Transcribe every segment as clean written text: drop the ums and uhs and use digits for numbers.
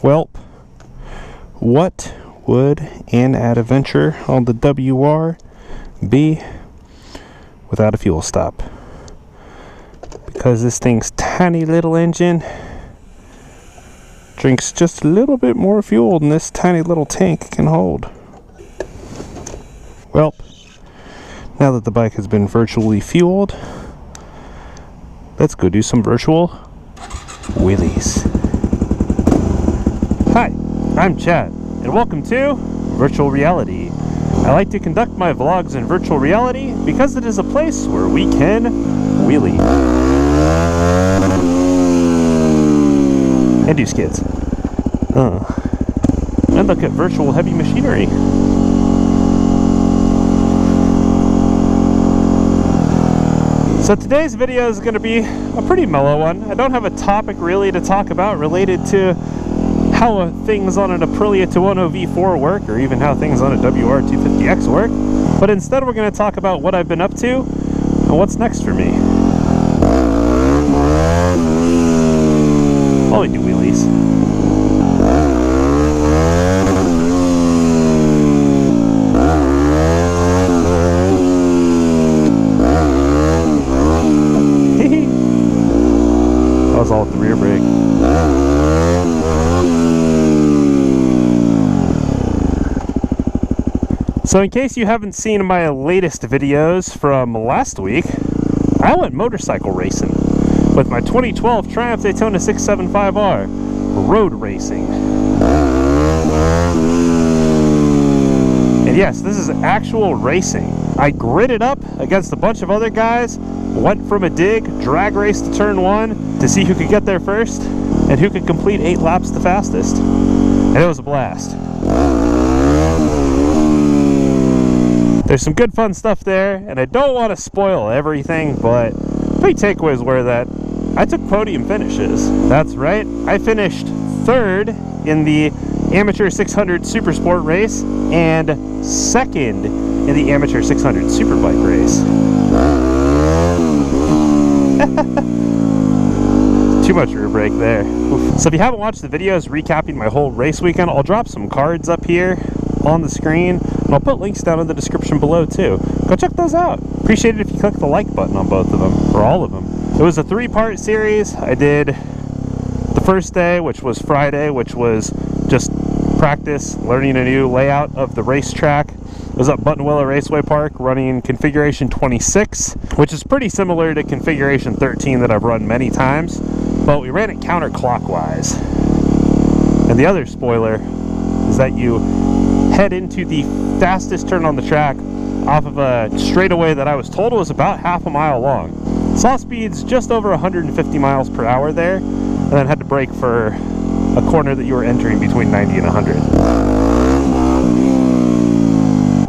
Welp, what would an adventure on the WR be without a fuel stop? Because this thing's tiny little engine drinks just a little bit more fuel than this tiny little tank can hold. Well, now that the bike has been virtually fueled, let's go do some virtual wheelies. Hi, I'm Chad, and welcome to Virtual Reality. I like to conduct my vlogs in virtual reality because it is a place where we can wheelie and do skids. And look at virtual heavy machinery. So today's video is going to be a pretty mellow one. I don't have a topic really to talk about related to how things on an Aprilia 210 V4 work, or even how things on a WR250X work, but instead we're going to talk about what I've been up to and what's next for me. While we do wheelies. That was all with the rear brake. So in case you haven't seen my latest videos from last week, I went motorcycle racing with my 2012 Triumph Daytona 675R road racing. And yes, this is actual racing. I gridded up against a bunch of other guys, went from a dig, drag race to turn 1 to see who could get there first and who could complete 8 laps the fastest. And it was a blast. There's some good fun stuff there, and I don't want to spoil everything, but big takeaways were that I took podium finishes. That's right, I finished 3rd in the Amateur 600 Super Sport race and 2nd in the Amateur 600 Superbike race. Too much rear brake there. Oof. So if you haven't watched the videos recapping my whole race weekend, I'll drop some cards up here on the screen, and I'll put links down in the description below too. Go check those out. Appreciate it if you click the like button on both of them, or all of them. It was a 3-part series. I did the first day, which was Friday, which was just practice, learning a new layout of the racetrack. It was at Buttonwillow Raceway Park running configuration 26, which is pretty similar to configuration 13 that I've run many times, but we ran it counterclockwise. And the other spoiler is that you head into the fastest turn on the track off of a straightaway that I was told was about half a mile long. Saw speeds just over 150 miles per hour there, and then had to brake for a corner that you were entering between 90 and 100.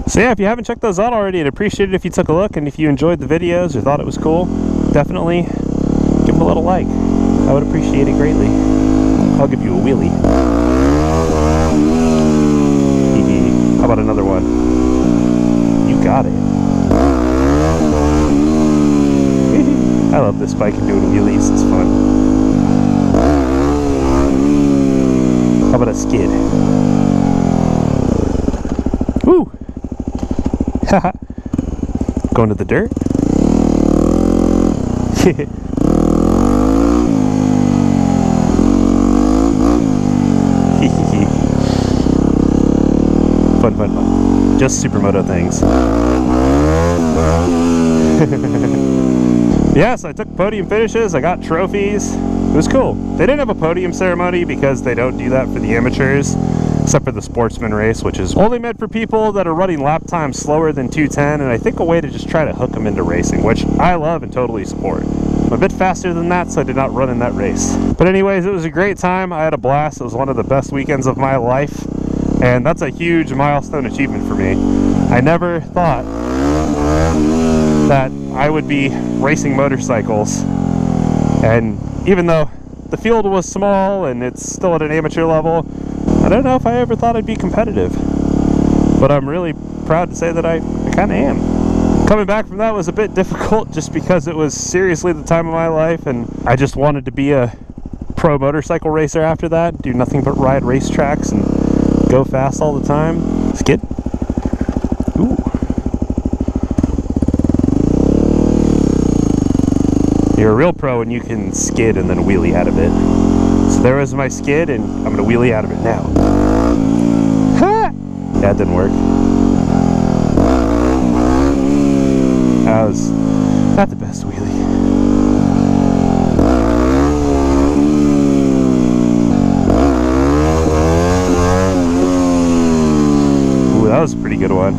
So yeah, if you haven't checked those out already, I'd appreciate it if you took a look, and if you enjoyed the videos or thought it was cool, definitely give them a little like. I would appreciate it greatly. I'll give you a wheelie. How about another one? You got it. I love this bike and doing wheelies, it's fun. How about a skid? Woo! Haha. Going to the dirt? Fun, fun, fun. Just supermoto things. Yes, I took podium finishes, I got trophies. It was cool. They didn't have a podium ceremony because they don't do that for the amateurs, except for the sportsman race, which is only meant for people that are running lap times slower than 210, and I think a way to just try to hook them into racing, which I love and totally support. I'm a bit faster than that, so I did not run in that race. But anyways, it was a great time. I had a blast. It was one of the best weekends of my life, and that's a huge milestone achievement for me. I never thought that I would be racing motorcycles, and even though the field was small and it's still at an amateur level, I don't know if I ever thought I'd be competitive, but I'm really proud to say that I kind of am. Coming back from that was a bit difficult just because it was seriously the time of my life, and I just wanted to be a pro motorcycle racer after that. Do nothing but ride racetracks and go fast all the time. Skid. Ooh. You're a real pro when you can skid and then wheelie out of it. So there was my skid, and I'm gonna wheelie out of it now. Ha! Yeah, it didn't work. That was not the best wheelie. Ooh, that was a pretty good one.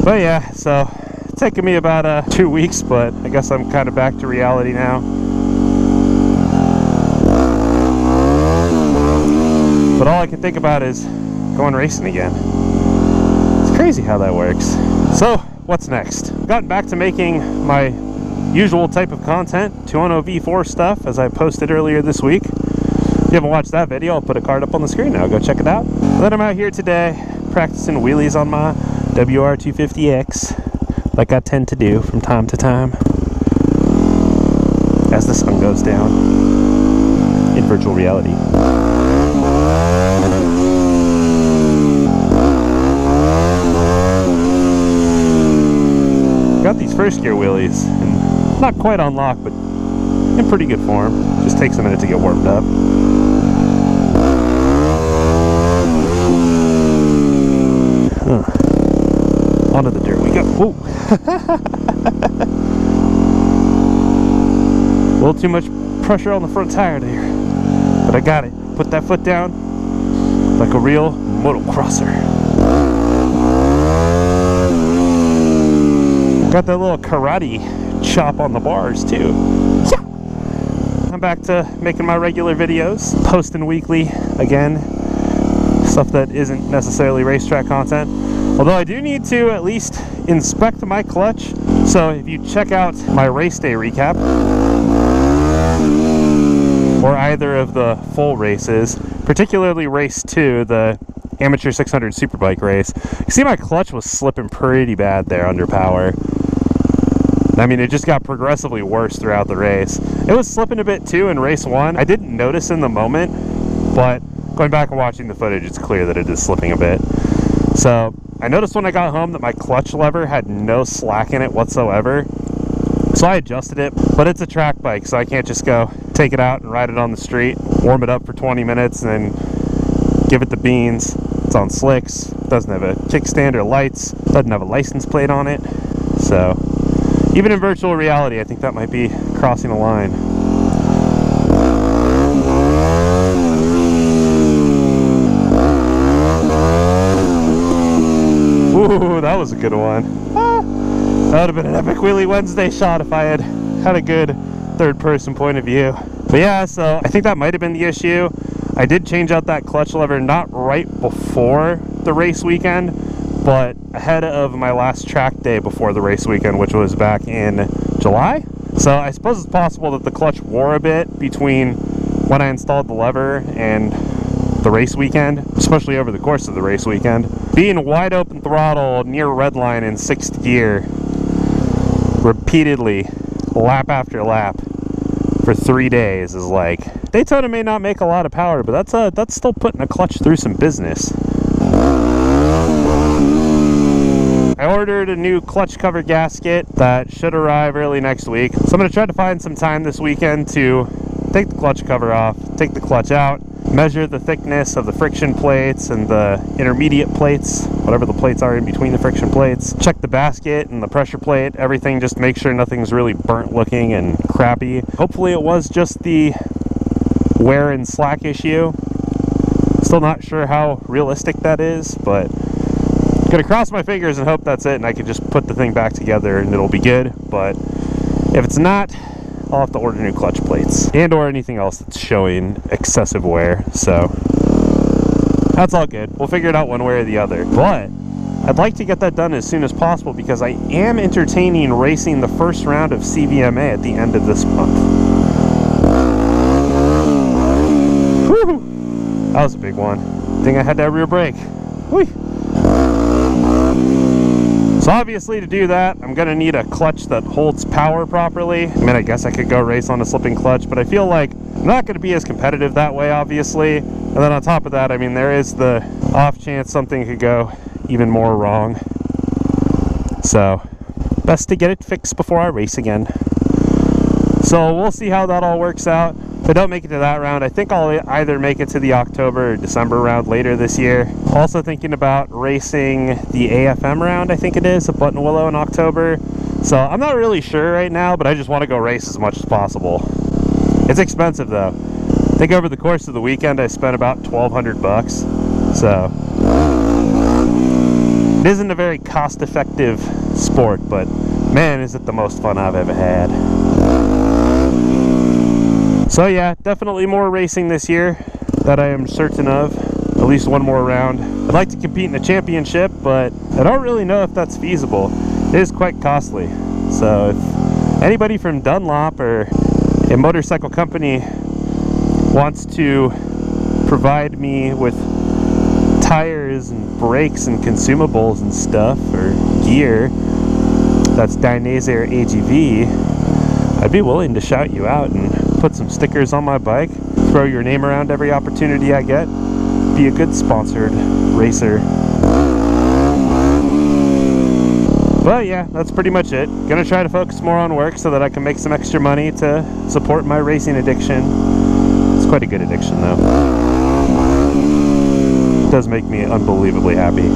But yeah, so it's taken me about 2 weeks, but I guess I'm kind of back to reality now. But all I can think about is going racing again. It's crazy how that works. So, what's next? Gotten back to making my usual type of content, 210 V4 stuff, as I posted earlier this week. If you haven't watched that video, I'll put a card up on the screen now. Go check it out. Then I'm out here today practicing wheelies on my WR250X, like I tend to do from time to time as the sun goes down in virtual reality. Got these first gear wheelies, and not quite on lock, but in pretty good form. Just takes a minute to get warmed up. Onto the dirt we go. Whoa. A little too much pressure on the front tire there, but I got it. Put that foot down like a real motocrosser. Got that little karate chop on the bars too. I'm back to making my regular videos, posting weekly again, stuff that isn't necessarily racetrack content. Although I do need to at least inspect my clutch. So if you check out my race day recap, or either of the full races, particularly race 2, the Amateur 600 Superbike race, you see my clutch was slipping pretty bad there under power. I mean, it just got progressively worse throughout the race. It was slipping a bit too in race 1. I didn't notice in the moment, but going back and watching the footage, it's clear that it is slipping a bit. So I noticed when I got home that my clutch lever had no slack in it whatsoever. So I adjusted it, but it's a track bike, so I can't just go take it out and ride it on the street, warm it up for 20 minutes, and then give it the beans. It's on slicks, doesn't have a kickstand or lights, doesn't have a license plate on it. So even in virtual reality, I think that might be crossing a line. Ooh, that was a good one. That would have been an epic Wheelie Wednesday shot if I had a good third-person point of view. But yeah, so I think that might have been the issue. I did change out that clutch lever not right before the race weekend, but ahead of my last track day before the race weekend, which was back in July. So I suppose it's possible that the clutch wore a bit between when I installed the lever and the race weekend, especially over the course of the race weekend. Being wide open throttle near redline in 6th gear repeatedly, lap after lap, for 3 days is like, Daytona may not make a lot of power, but that's still putting a clutch through some business. I ordered a new clutch cover gasket that should arrive early next week. So I'm going to try to find some time this weekend to take the clutch cover off, take the clutch out, measure the thickness of the friction plates and the intermediate plates, whatever the plates are in between the friction plates, check the basket and the pressure plate, everything, just make sure nothing's really burnt looking and crappy. Hopefully it was just the wear and slack issue. Still not sure how realistic that is, but gonna cross my fingers and hope that's it and I can just put the thing back together and it'll be good. But if it's not, I'll have to order new clutch plates and or anything else that's showing excessive wear. So that's all good. We'll figure it out one way or the other. But I'd like to get that done as soon as possible because I am entertaining racing the first round of CVMA at the end of this month. Woo! That was a big one. I think I had that rear brake. Whee! So obviously to do that, I'm gonna need a clutch that holds power properly. I mean, I guess I could go race on a slipping clutch, but I feel like I'm not going to be as competitive that way, obviously. And then on top of that, I mean, there is the off chance something could go even more wrong. So, best to get it fixed before I race again. So we'll see how that all works out. If I don't make it to that round, I think I'll either make it to the October or December round later this year. Also thinking about racing the AFM round, I think it is, at Buttonwillow in October. So I'm not really sure right now, but I just want to go race as much as possible. It's expensive though. I think over the course of the weekend I spent about 1,200 bucks. So it isn't a very cost-effective sport, but man, is it the most fun I've ever had. So yeah, definitely more racing this year that I am certain of. At least one more round. I'd like to compete in a championship, but I don't really know if that's feasible. It is quite costly. So if anybody from Dunlop or a motorcycle company wants to provide me with tires and brakes and consumables and stuff, or gear, that's Dainese or AGV, I'd be willing to shout you out and put some stickers on my bike, throw your name around every opportunity I get, be a good sponsored racer. But yeah, that's pretty much it. Gonna try to focus more on work so that I can make some extra money to support my racing addiction. It's quite a good addiction though. It does make me unbelievably happy.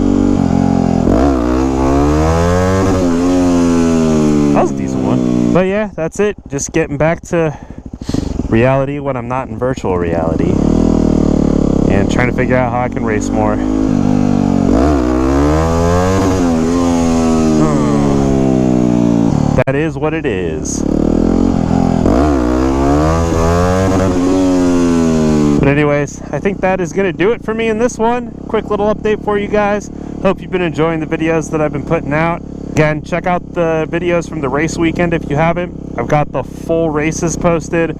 That was a decent one. But yeah, that's it. Just getting back to reality when I'm not in virtual reality, and trying to figure out how I can race more. That is what it is. But anyways, I think that is going to do it for me in this one. Quick little update for you guys. Hope you've been enjoying the videos that I've been putting out. Again, check out the videos from the race weekend if you haven't. I've got the full races posted,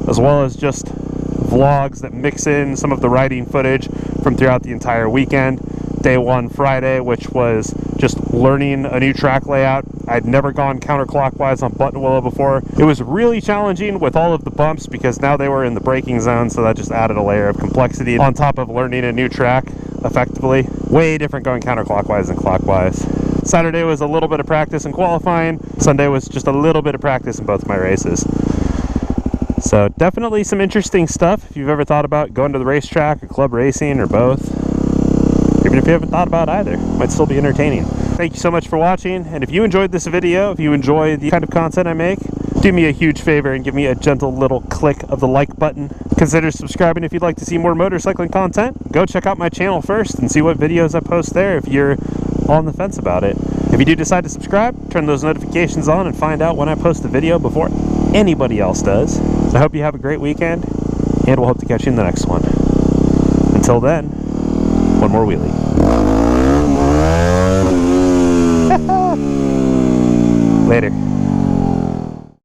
as well as just vlogs that mix in some of the riding footage from throughout the entire weekend. Day one Friday, which was just learning a new track layout. I'd never gone counterclockwise on Buttonwillow before. It was really challenging with all of the bumps because now they were in the braking zone, so that just added a layer of complexity on top of learning a new track effectively. Way different going counterclockwise than clockwise. Saturday was a little bit of practice in qualifying. Sunday was just a little bit of practice in both my races. So definitely some interesting stuff if you've ever thought about going to the racetrack or club racing or both. Even if you haven't thought about either, it might still be entertaining. Thank you so much for watching, and if you enjoyed this video, if you enjoy the kind of content I make, do me a huge favor and give me a gentle little click of the like button. Consider subscribing if you'd like to see more motorcycling content. Go check out my channel first and see what videos I post there if you're on the fence about it. If you do decide to subscribe, turn those notifications on and find out when I post a video before anybody else does. So I hope you have a great weekend, and we'll hope to catch you in the next one. Until then, one more wheelie.